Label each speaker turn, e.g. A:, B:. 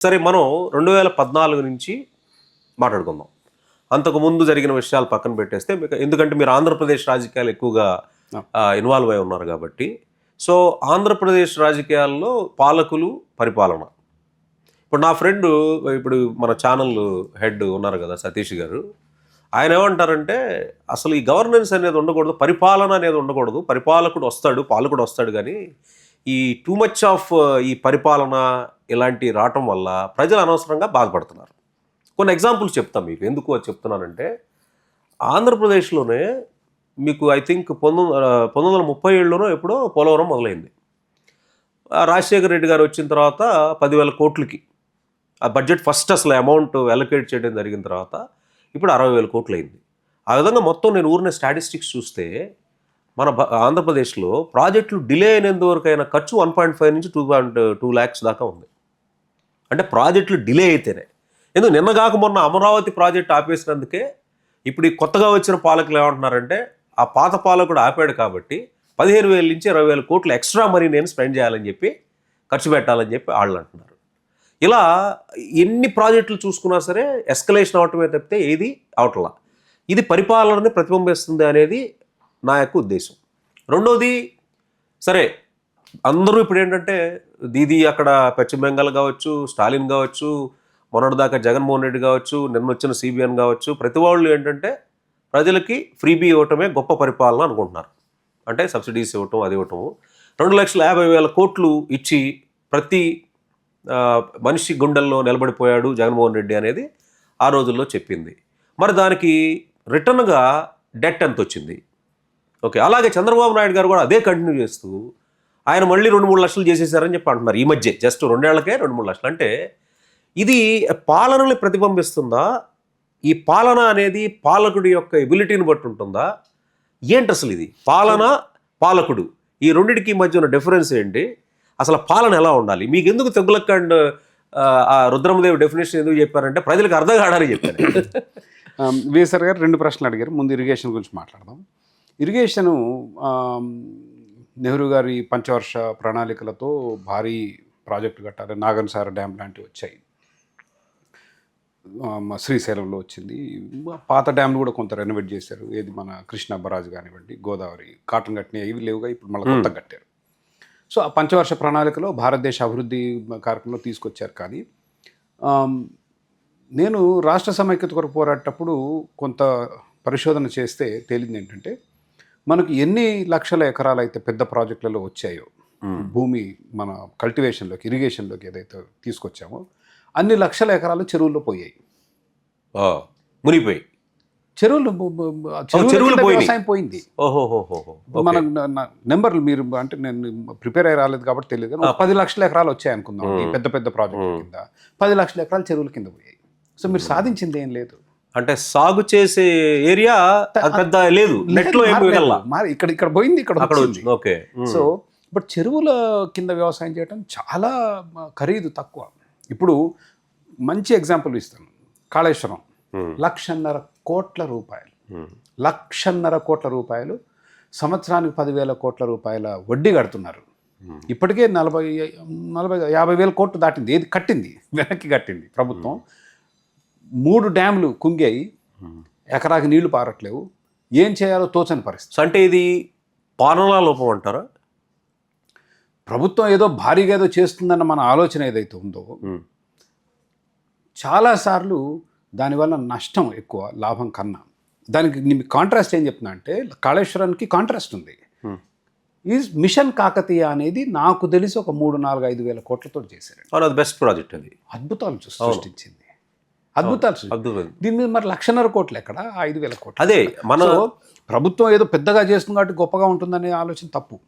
A: సరే మనం 2014 నుంచి మాట్లాడుకుందాం. అంతకుముందు జరిగిన విషయాలు పక్కన పెట్టేస్తే ఎందుకంటే మీరు ఆంధ్రప్రదేశ్ రాజకీయాలు ఎక్కువగా ఇన్వాల్వ్ అయి ఉన్నారు కాబట్టి. సో ఆంధ్రప్రదేశ్ రాజకీయాల్లో పాలకులు, పరిపాలన. ఇప్పుడు నా ఫ్రెండ్ ఇప్పుడు మన ఛానల్ హెడ్ ఉన్నారు కదా సతీష్ గారు. ఆయన ఏమంటారంటే అసలు ఈ గవర్నెన్స్ అనేది ఉండకూడదు, పరిపాలన అనేది ఉండకూడదు. పరిపాలకుడు వస్తాడు, పాలకుడు వస్తాడు, కానీ ఈ టూ మచ్ ఆఫ్ ఈ పరిపాలన ఇలాంటి రావటం వల్ల ప్రజలు అనవసరంగా బాధపడుతున్నారు. కొన్ని ఎగ్జాంపుల్స్ చెప్తాం మీకు. ఎందుకు అది చెప్తున్నానంటే ఆంధ్రప్రదేశ్లోనే మీకు ఐ థింక్ 1937లోనో ఎప్పుడో పోలవరం మొదలైంది. రాజశేఖర రెడ్డి గారు వచ్చిన తర్వాత 10,000 కోట్లకి ఆ బడ్జెట్ ఫస్ట్ అసలు అమౌంట్ అలొకేట్ చేయడం జరిగిన తర్వాత ఇప్పుడు 60,000 కోట్లు అయింది. ఆ విధంగా మొత్తం నేను ఊరిన స్టాటిస్టిక్స్ చూస్తే మన ఆంధ్రప్రదేశ్లో ప్రాజెక్టులు డిలే అయినందువరకు అయిన ఖర్చు 1.5 నుంచి 2.2 lakhs దాకా ఉంది. అంటే ప్రాజెక్టులు డిలే అయితేనే. ఎందుకు నిన్న కాక మొన్న అమరావతి ప్రాజెక్ట్ ఆపేసినందుకే ఇప్పుడు ఈ కొత్తగా వచ్చిన పాలకులు ఏమంటున్నారంటే ఆ పాత పాలకుడు ఆపాడు కాబట్టి 15,000 నుంచి 20,000 కోట్లు ఎక్స్ట్రా మనీ నేను స్పెండ్ చేయాలని చెప్పి ఖర్చు పెట్టాలని చెప్పి వాళ్ళు అంటున్నారు. ఇలా ఎన్ని ప్రాజెక్టులు చూసుకున్నా సరే ఎస్కలేషన్ అవటమే తప్పితే ఏది అవట్లా. ఇది పరిపాలనని ప్రతిబింబిస్తుంది అనేది నా యొక్క ఉద్దేశం. రెండోది సరే అందరూ ఇప్పుడు ఏంటంటే దీది అక్కడ పశ్చిమ బెంగాల్ కావచ్చు, స్టాలిన్ కావచ్చు, మొన్నటిదాకా జగన్మోహన్ రెడ్డి కావచ్చు, నిన్న వచ్చిన సిబిఎన్ కావచ్చు, ప్రతి వాళ్ళు ఏంటంటే ప్రజలకి ఫ్రీబీ ఇవ్వటమే గొప్ప పరిపాలన అనుకుంటున్నారు. అంటే సబ్సిడీస్ ఇవ్వటం, అది ఇవ్వటము. 2,50,000 కోట్లు ఇచ్చి ప్రతి మనిషి గుండెల్లో నిలబడిపోయాడు జగన్మోహన్ రెడ్డి అనేది ఆ రోజుల్లో చెప్పింది. మరి దానికి రిటర్న్గా డెట్ ఎంత వచ్చింది? ఓకే, అలాగే చంద్రబాబు నాయుడు గారు కూడా అదే కంటిన్యూ చేస్తూ ఆయన మళ్ళీ 2-3 లక్షలు చేసేసారని చెప్పి అంటున్నారు ఈ మధ్య. జస్ట్ 2 ఏళ్లకే 2-3 లక్షలు. అంటే ఇది పాలనని ప్రతిబింబిస్తుందా? ఈ పాలన అనేది పాలకుడి యొక్క ఎబిలిటీని బట్టి ఉంటుందా? ఏంటి అసలు ఇది పాలన, పాలకుడు ఈ రెండింటికి మధ్య ఉన్న డిఫరెన్స్ ఏంటి? అసలు పాలన ఎలా ఉండాలి? మీకు ఎందుకు తెగులక్ అండ్ రుద్రమదేవి డెఫినేషన్ ఎందుకు చెప్పారంటే ప్రజలకు అర్థం కావడానికి చెప్పారు.
B: వీసర్ గారు 2 ప్రశ్నలు అడిగారు. ముందు ఇరిగేషన్ గురించి మాట్లాడదాం. ఇరిగేషను నెహ్రూ గారి పంచవర్ష ప్రణాళికలతో భారీ ప్రాజెక్టు కట్టాలి. నాగన్సార డ్యామ్ లాంటివి వచ్చాయి. శ్రీశైలంలో వచ్చింది. పాత డ్యామ్లు కూడా కొంత రెనోవేట్ చేశారు. ఏది మన కృష్ణా బరాజ్ కానివ్వండి, గోదావరి కాటన్ కట్టిన ఇవి లేవుగా, ఇప్పుడు మళ్ళీ కొత్త కట్టారు. సో ఆ పంచవర్ష ప్రణాళికలో భారతదేశ అభివృద్ధి కార్యక్రమంలో తీసుకొచ్చారు. కానీ నేను రాష్ట్ర సమైక్యత కొరకు పోరాటప్పుడు కొంత పరిశోధన చేస్తే తేలింది ఏంటంటే మనకు ఎన్ని లక్షల ఎకరాలు అయితే పెద్ద ప్రాజెక్టులలో వచ్చాయో భూమి మన కల్టివేషన్లోకి, ఇరిగేషన్లోకి ఏదైతే తీసుకొచ్చామో అన్ని లక్షల ఎకరాలు చెరువుల్లో పోయాయి,
A: మునిగిపోయి.
B: చెరువులు వ్యవసాయం పోయింది. మన నెంబర్లు మీరు అంటే నేను ప్రిపేర్ అయ్యి రాలేదు కాబట్టి తెలియదు. 10 లక్షల ఎకరాలు వచ్చాయి అనుకుందాం. ఈ పెద్ద పెద్ద ప్రాజెక్టుల కింద 10 లక్షల ఎకరాలు చెరువుల కింద పోయాయి. సో మీరు సాధించింది ఏం లేదు.
A: అంటే సాగు చేసే ఏరియా పెద్ద లేదు,
B: ఇక్కడ పోయింది, ఇక్కడ వచ్చింది.
A: ఓకే.
B: సో బట్ చెరువుల కింద వ్యవసాయం చేయడం చాలా ఖరీదు తక్కువ. ఇప్పుడు మంచి ఎగ్జాంపుల్ ఇస్తాను. కాళేశ్వరం 1,50,000 కోట్ల రూపాయలు, 1,50,000 కోట్ల రూపాయలు, సంవత్సరానికి 10,000 కోట్ల రూపాయల వడ్డీ కడుతున్నారు. ఇప్పటికే 50,000 కోట్లు దాటింది. ఏది కట్టింది, వెనక్కి కట్టింది ప్రభుత్వం. 3 డ్యామ్లు కుంగాయి, ఎకరాకి నీళ్లు పారట్లేవు. ఏం చేయాలో తోచని పరిస్థితి.
A: అంటే ఇది పాలనా లోపం అంటారా?
B: ప్రభుత్వం ఏదో భారీగా ఏదో చేస్తుందన్న మన ఆలోచన ఏదైతే ఉందో చాలాసార్లు దానివల్ల నష్టం ఎక్కువ లాభం కన్నా. దానికి కాంట్రాస్ట్ ఏం చెప్తున్నా అంటే కాళేశ్వరానికి కాంట్రాస్ట్ ఉంది. ఈ మిషన్ కాకతీయ అనేది నాకు తెలిసి ఒక 3-4-5 వేల కోట్లతో చేశారు.
A: అది బెస్ట్ ప్రాజెక్ట్. అది
B: అద్భుతాలు సృష్టించింది. అద్భుతాలు. దీని మీద మరి 1,50,000 కోట్లు ఎక్కడ, 5,000 కోట్లు
A: అదే. మన
B: ప్రభుత్వం ఏదో పెద్దగా చేస్తుంది కాబట్టి గొప్పగా ఉంటుందనే ఆలోచన తప్పు.